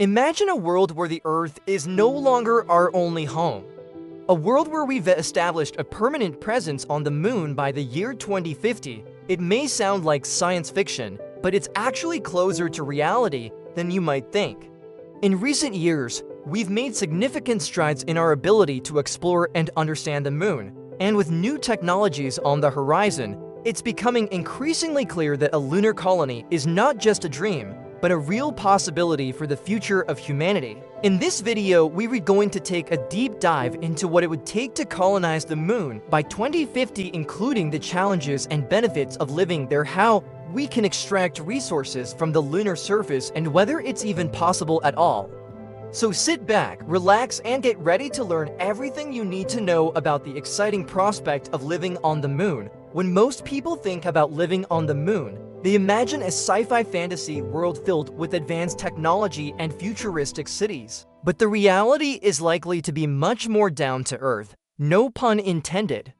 Imagine a world where the Earth is no longer our only home. A world where we've established a permanent presence on the moon by the year 2050. It may sound like science fiction, but it's actually closer to reality than you might think. In recent years, we've made significant strides in our ability to explore and understand the moon, and with new technologies on the horizon, it's becoming increasingly clear that a lunar colony is not just a dream, but a real possibility for the future of humanity. In this video, we're going to take a deep dive into what it would take to colonize the moon by 2050, including the challenges and benefits of living there, how we can extract resources from the lunar surface, and whether it's even possible at all. So sit back, relax, and get ready to learn everything you need to know about the exciting prospect of living on the moon. When most people think about living on the moon, they imagine a sci-fi fantasy world filled with advanced technology and futuristic cities. But the reality is likely to be much more down to earth, no pun intended.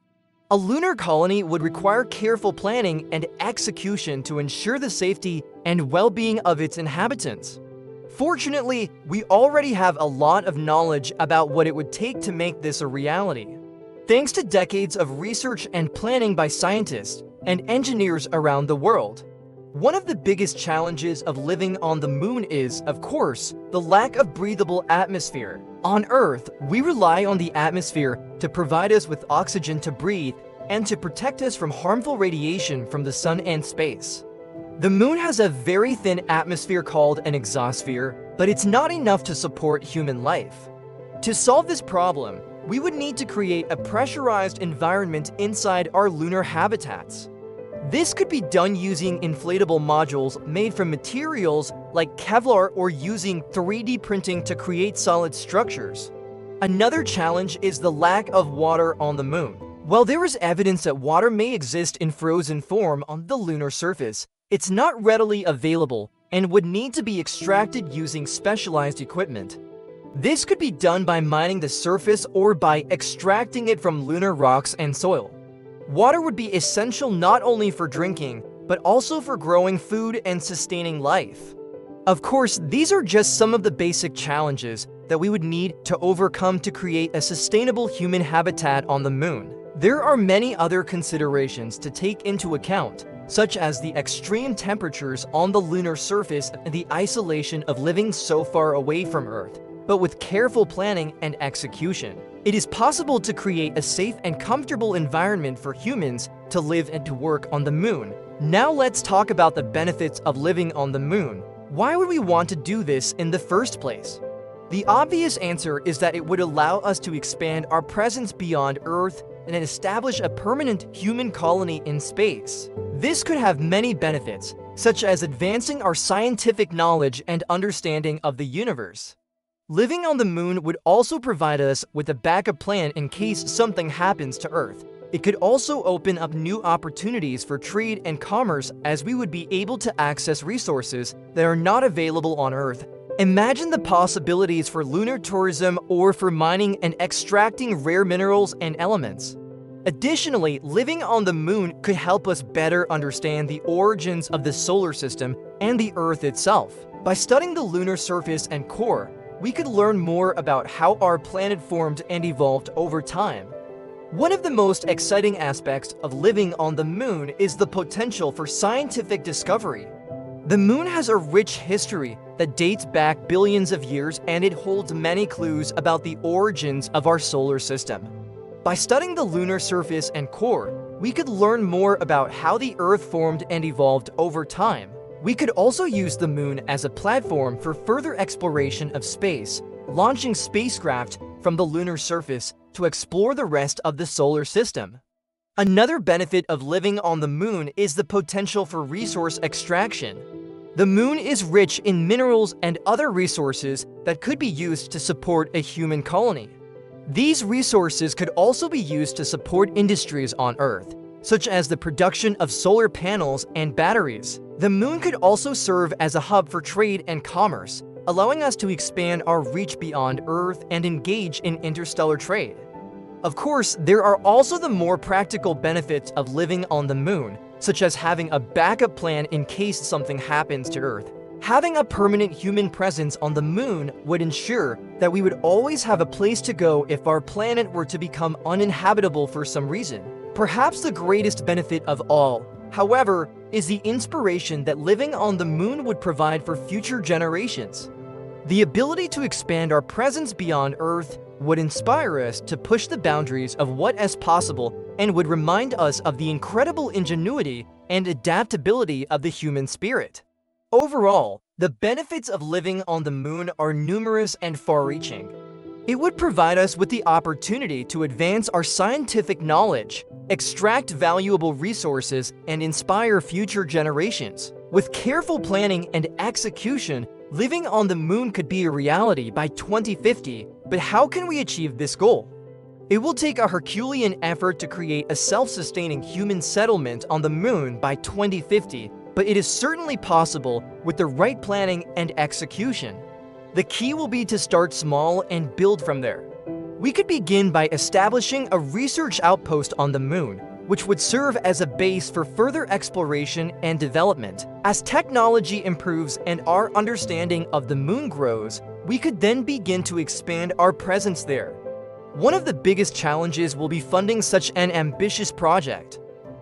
A lunar colony would require careful planning and execution to ensure the safety and well-being of its inhabitants. Fortunately, we already have a lot of knowledge about what it would take to make this a reality. Thanks to decades of research and planning by scientists and engineers around the world. One of the biggest challenges of living on the moon is, of course, the lack of breathable atmosphere. On Earth, we rely on the atmosphere to provide us with oxygen to breathe and to protect us from harmful radiation from the sun and space. The moon has a very thin atmosphere called an exosphere, but it's not enough to support human life. To solve this problem, we would need to create a pressurized environment inside our lunar habitats. This could be done using inflatable modules made from materials like Kevlar or using 3D printing to create solid structures. Another challenge is the lack of water on the moon. While there is evidence that water may exist in frozen form on the lunar surface, it's not readily available and would need to be extracted using specialized equipment. This could be done by mining the surface or by extracting it from lunar rocks and soil. Water would be essential not only for drinking, but also for growing food and sustaining life. Of course, these are just some of the basic challenges that we would need to overcome to create a sustainable human habitat on the moon. There are many other considerations to take into account, such as the extreme temperatures on the lunar surface and the isolation of living so far away from Earth. But with careful planning and execution, it is possible to create a safe and comfortable environment for humans to live and to work on the moon. Now let's talk about the benefits of living on the moon. Why would we want to do this in the first place? The obvious answer is that it would allow us to expand our presence beyond Earth and establish a permanent human colony in space. This could have many benefits, such as advancing our scientific knowledge and understanding of the universe. Living on the moon would also provide us with a backup plan in case something happens to Earth. It could also open up new opportunities for trade and commerce, as we would be able to access resources that are not available on Earth. Imagine the possibilities for lunar tourism or for mining and extracting rare minerals and elements. Additionally, living on the moon could help us better understand the origins of the solar system and the Earth itself. By studying the lunar surface and core, we could learn more about how our planet formed and evolved over time. One of the most exciting aspects of living on the moon is the potential for scientific discovery. The moon has a rich history that dates back billions of years, and it holds many clues about the origins of our solar system. By studying the lunar surface and core, we could learn more about how the Earth formed and evolved over time. We could also use the moon as a platform for further exploration of space, launching spacecraft from the lunar surface to explore the rest of the solar system. Another benefit of living on the moon is the potential for resource extraction. The moon is rich in minerals and other resources that could be used to support a human colony. These resources could also be used to support industries on Earth, such as the production of solar panels and batteries. The moon could also serve as a hub for trade and commerce, allowing us to expand our reach beyond Earth and engage in interstellar trade. Of course, there are also the more practical benefits of living on the moon, such as having a backup plan in case something happens to Earth. Having a permanent human presence on the moon would ensure that we would always have a place to go if our planet were to become uninhabitable for some reason. Perhaps the greatest benefit of all, however, is the inspiration that living on the moon would provide for future generations. The ability to expand our presence beyond Earth would inspire us to push the boundaries of what is possible and would remind us of the incredible ingenuity and adaptability of the human spirit. Overall, the benefits of living on the moon are numerous and far-reaching. It would provide us with the opportunity to advance our scientific knowledge, extract valuable resources, and inspire future generations. With careful planning and execution, living on the moon could be a reality by 2050, but how can we achieve this goal? It will take a Herculean effort to create a self-sustaining human settlement on the moon by 2050, but it is certainly possible with the right planning and execution. The key will be to start small and build from there. We could begin by establishing a research outpost on the moon, which would serve as a base for further exploration and development. As technology improves and our understanding of the moon grows, we could then begin to expand our presence there. One of the biggest challenges will be funding such an ambitious project.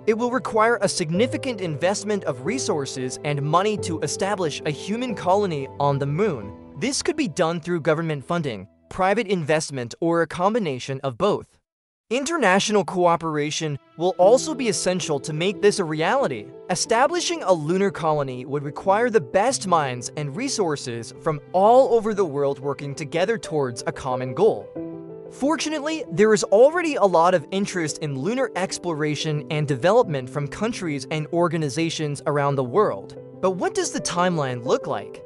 It will require a significant investment of resources and money to establish a human colony on the moon. This could be done through government funding, private investment, or a combination of both. International cooperation will also be essential to make this a reality. Establishing a lunar colony would require the best minds and resources from all over the world working together towards a common goal. Fortunately, there is already a lot of interest in lunar exploration and development from countries and organizations around the world. But what does the timeline look like?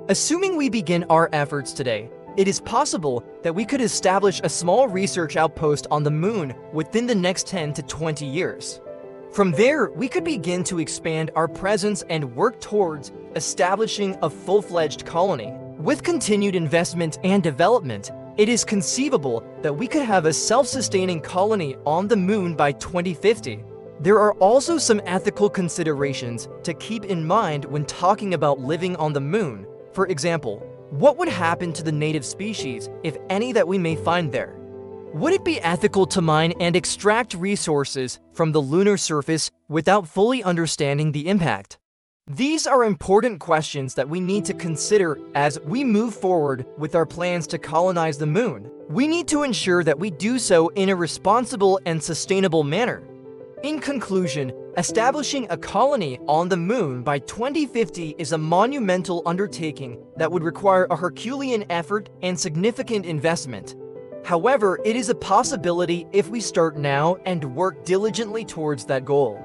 Assuming we begin our efforts today, it is possible that we could establish a small research outpost on the moon within the next 10 to 20 years. From there, we could begin to expand our presence and work towards establishing a full-fledged colony. With continued investment and development, it is conceivable that we could have a self-sustaining colony on the moon by 2050. There are also some ethical considerations to keep in mind when talking about living on the moon. For example, what would happen to the native species, if any, that we may find there? Would it be ethical to mine and extract resources from the lunar surface without fully understanding the impact? These are important questions that we need to consider as we move forward with our plans to colonize the moon. We need to ensure that we do so in a responsible and sustainable manner. In conclusion, establishing a colony on the moon by 2050 is a monumental undertaking that would require a Herculean effort and significant investment. However, it is a possibility if we start now and work diligently towards that goal.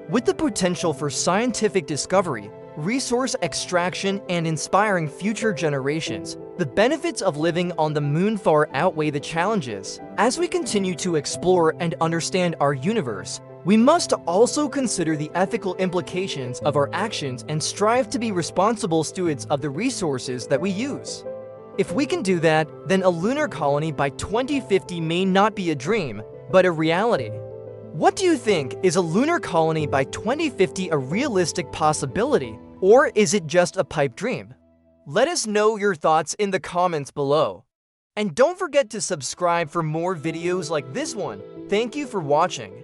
With the potential for scientific discovery, resource extraction, and inspiring future generations, the benefits of living on the moon far outweigh the challenges. As we continue to explore and understand our universe, we must also consider the ethical implications of our actions and strive to be responsible stewards of the resources that we use. If we can do that, then a lunar colony by 2050 may not be a dream, but a reality. What do you think? Is a lunar colony by 2050 a realistic possibility, or is it just a pipe dream? Let us know your thoughts in the comments below. And don't forget to subscribe for more videos like this one. Thank you for watching.